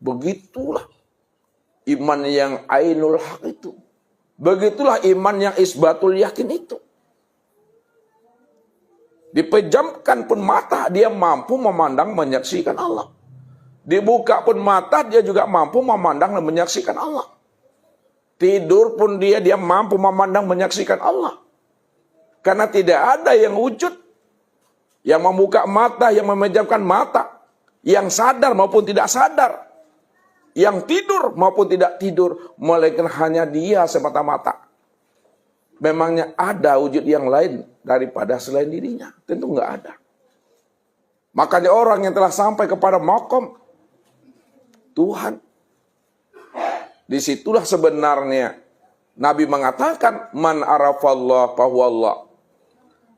Begitulah iman yang ainul haq itu. Begitulah iman yang isbatul yakin itu. Dipejamkan pun mata, dia mampu memandang menyaksikan Allah. Dibuka pun mata, dia juga mampu memandang dan menyaksikan Allah. Tidur pun dia mampu memandang menyaksikan Allah. Karena tidak ada yang wujud, yang membuka mata, yang memejamkan mata, yang sadar maupun tidak sadar, yang tidur maupun tidak tidur, melainkan hanya dia semata-mata. Memangnya ada wujud yang lain daripada selain dirinya? Tentu nggak ada. Makanya orang yang telah sampai kepada maqam Tuhan, disitulah sebenarnya Nabi mengatakan, man arafallah fahuwallah.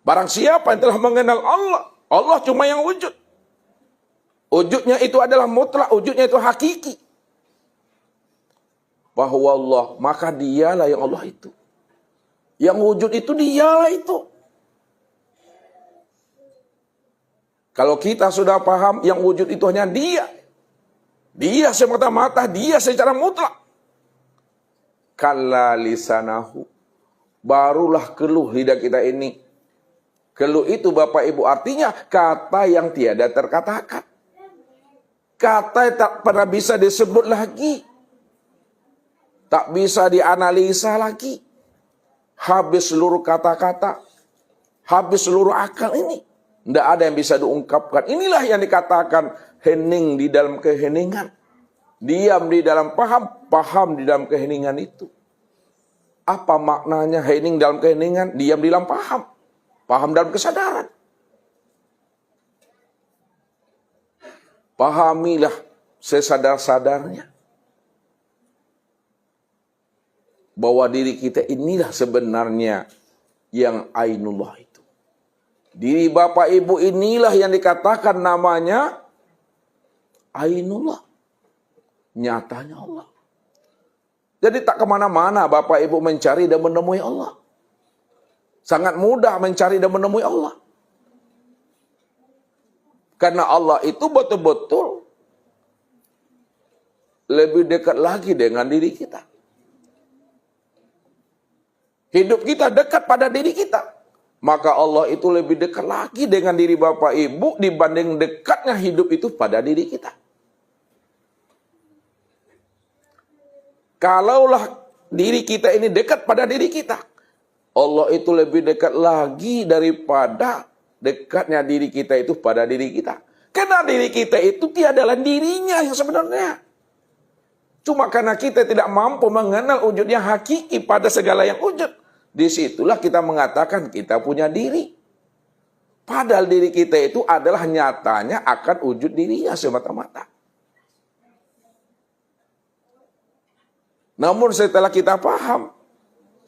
Barang siapa yang telah mengenal Allah, Allah cuma yang wujud. Wujudnya itu adalah mutlak, wujudnya itu hakiki. Fahuwallah, maka dialah yang Allah itu. Yang wujud itu dialah itu. Kalau kita sudah paham yang wujud itu hanya dia. Dia semata-mata, dia secara mutlak. Kalla lisanahu. Barulah keluh lidah kita ini. Keluh itu Bapak Ibu artinya kata yang tiada terkatakan. Kata yang tak pernah bisa disebut lagi. Tak bisa dianalisa lagi. Habis seluruh kata-kata. Habis seluruh akal ini. Tidak ada yang bisa diungkapkan. Inilah yang dikatakan hening di dalam keheningan. Diam di dalam paham. Paham di dalam keheningan itu. Apa maknanya hening dalam keheningan? Diam di dalam paham. Paham dalam kesadaran. Pahamilah sesadar-sadarnya. Bahwa diri kita inilah sebenarnya yang ainullah itu. Diri Bapak Ibu inilah yang dikatakan namanya ainullah. Nyatanya Allah. Jadi tak kemana-mana Bapak Ibu mencari dan menemui Allah. Sangat mudah mencari dan menemui Allah. Karena Allah itu betul-betul lebih dekat lagi dengan diri kita. Hidup kita dekat pada diri kita. Maka Allah itu lebih dekat lagi dengan diri Bapak Ibu dibanding dekatnya hidup itu pada diri kita. Kalaulah diri kita ini dekat pada diri kita, Allah itu lebih dekat lagi daripada dekatnya diri kita itu pada diri kita. Karena diri kita itu tiadalah dirinya yang sebenarnya. Cuma karena kita tidak mampu mengenal wujudnya hakiki pada segala yang wujud. Disitulah kita mengatakan kita punya diri. Padahal diri kita itu adalah nyatanya akan wujud dirinya semata-mata. Namun setelah kita paham,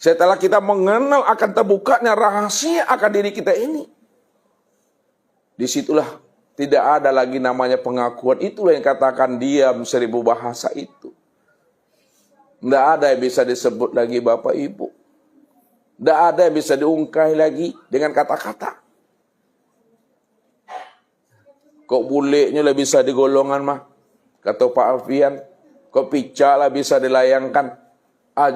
setelah kita mengenal akan terbukanya rahasia akan diri kita ini, disitulah tidak ada lagi namanya pengakuan. Itulah yang katakan diam 1000 bahasa itu. Tidak ada yang bisa disebut lagi Bapak Ibu. Tidak ada yang bisa diungkai lagi dengan kata-kata. Kok buleknya lah bisa digolongan mah. Kata Pak Alfian. Kok pica lah bisa dilayangkan.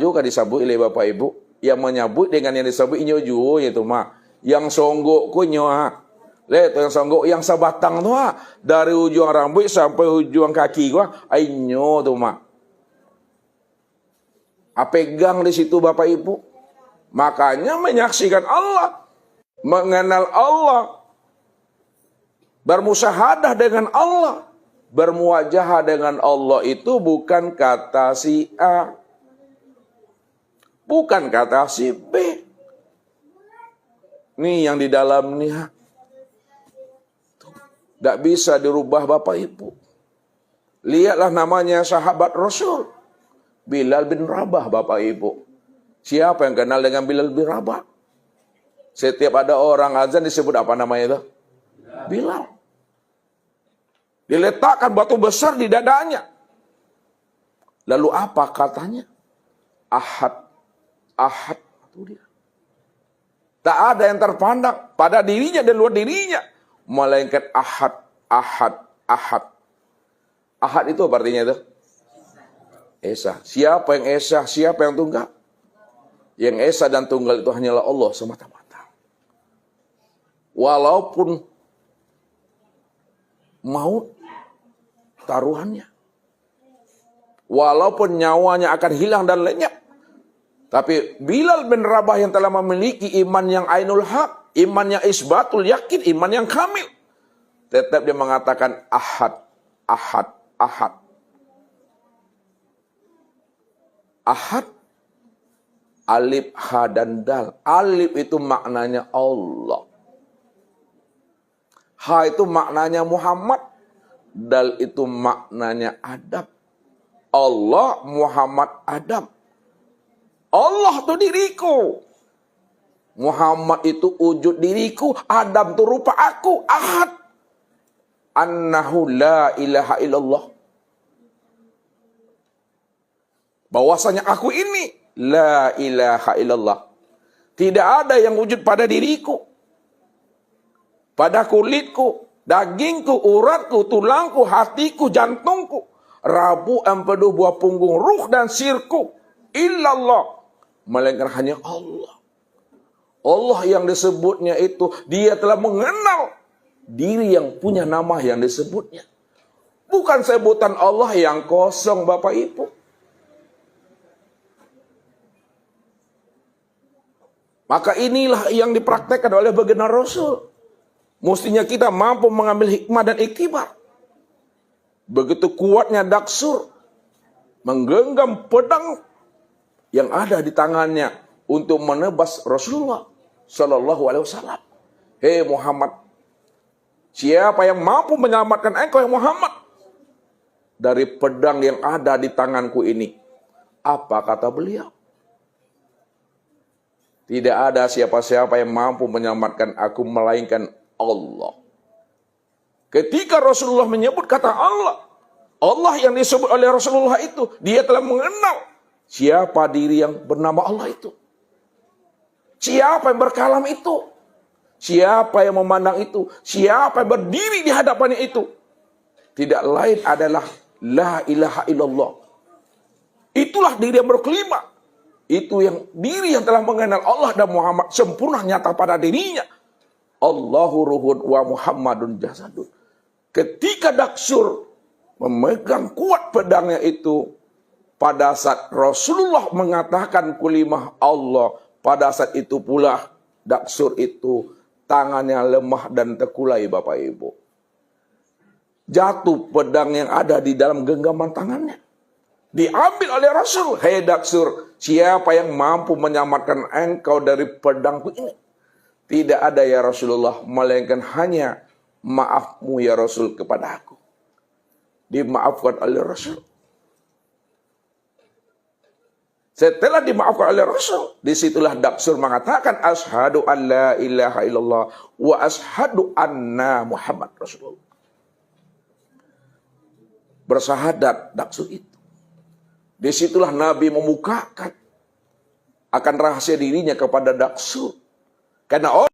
Juga disebut oleh Bapak Ibu. Yang menyebut dengan yang disebut inyo juo itu mah. Yang songgok ku nyoha. Lihat yang songgok yang sebatang tu ha. Dari ujung rambut sampai ujung kaki gua. Inyo tu mah. Pegang di situ Bapak Ibu. Makanya menyaksikan Allah, mengenal Allah, bermusyahadah dengan Allah, bermuwajahah dengan Allah itu bukan kata si A, bukan kata si B. Nih yang di dalam nih, tidak bisa dirubah Bapak Ibu. Lihatlah namanya sahabat Rasul, Bilal bin Rabah Bapak Ibu. Siapa yang kenal dengan Bilal bin Rabah? Setiap ada orang azan disebut apa namanya itu? Bilal. Diletakkan batu besar di dadanya. Lalu apa katanya? Ahad. Ahad. Tak ada yang terpandang pada dirinya dan luar dirinya. Melainkan ahad. Ahad. Ahad. Ahad itu apa artinya itu? Esa. Siapa yang Esa? Siapa yang tunggal? Yang Esa dan tunggal itu hanyalah Allah semata-mata. Walaupun maut taruhannya. Walaupun nyawanya akan hilang dan lenyap. Tapi Bilal bin Rabah yang telah memiliki iman yang ainul haq, iman yang isbatul yakin, iman yang kamil, tetap dia mengatakan ahad, ahad, ahad. Ahad, alif, ha, dan dal. Alif itu maknanya Allah. Ha itu maknanya Muhammad. Dal itu maknanya Adam. Allah, Muhammad, Adam. Allah itu diriku. Muhammad itu wujud diriku. Adam itu rupa aku. Ahad. Annahu la ilaha illallah. Bahwasanya aku ini la ilaha illallah. Tidak ada yang wujud pada diriku. Pada kulitku, dagingku, uratku, tulangku, hatiku, jantungku, rabu, empedu, buah punggung, ruh dan sirku. Illallah. Melainkan hanya Allah. Allah yang disebutnya itu, dia telah mengenal diri yang punya nama yang disebutnya. Bukan sebutan Allah yang kosong, Bapak Ibu. Maka inilah yang dipraktekkan oleh baginda Rasul. Mestinya kita mampu mengambil hikmah dan iktibar. Begitu kuatnya Daksur menggenggam pedang yang ada di tangannya untuk menebas Rasulullah Shallallahu Alaihi Wasallam. Hei Muhammad, siapa yang mampu menyelamatkan engkau yang Muhammad dari pedang yang ada di tanganku ini? Apa kata beliau? Tidak ada siapa-siapa yang mampu menyelamatkan aku melainkan Allah. Ketika Rasulullah menyebut kata Allah, Allah yang disebut oleh Rasulullah itu, dia telah mengenal siapa diri yang bernama Allah itu. Siapa yang berkalam itu. Siapa yang memandang itu. Siapa yang berdiri di hadapannya itu. Tidak lain adalah la ilaha illallah. Itulah diri yang berkelima. Itu yang diri yang telah mengenal Allah dan Muhammad sempurna nyata pada dirinya. Allahu ruhun wa Muhammadun jasadun. Ketika Daksur memegang kuat pedangnya itu, pada saat Rasulullah mengatakan kulimah Allah, pada saat itu pula Daksur itu tangannya lemah dan terkulai, Bapak Ibu. Jatuh pedang yang ada di dalam genggaman tangannya. Diambil oleh Rasul. Hei Daksur, siapa yang mampu menyelamatkan engkau dari pedangku ini? Tidak ada ya Rasulullah, melainkan hanya maafmu ya Rasul kepada aku. Dimaafkan oleh Rasul. Setelah dimaafkan oleh Rasul, disitulah Daksur mengatakan asyhadu an la ilaha illallah wa asyhadu anna Muhammad Rasulullah. Bersahadat Daksur itu. Disitulah Nabi memukakan akan rahasia dirinya kepada Daksur. Karena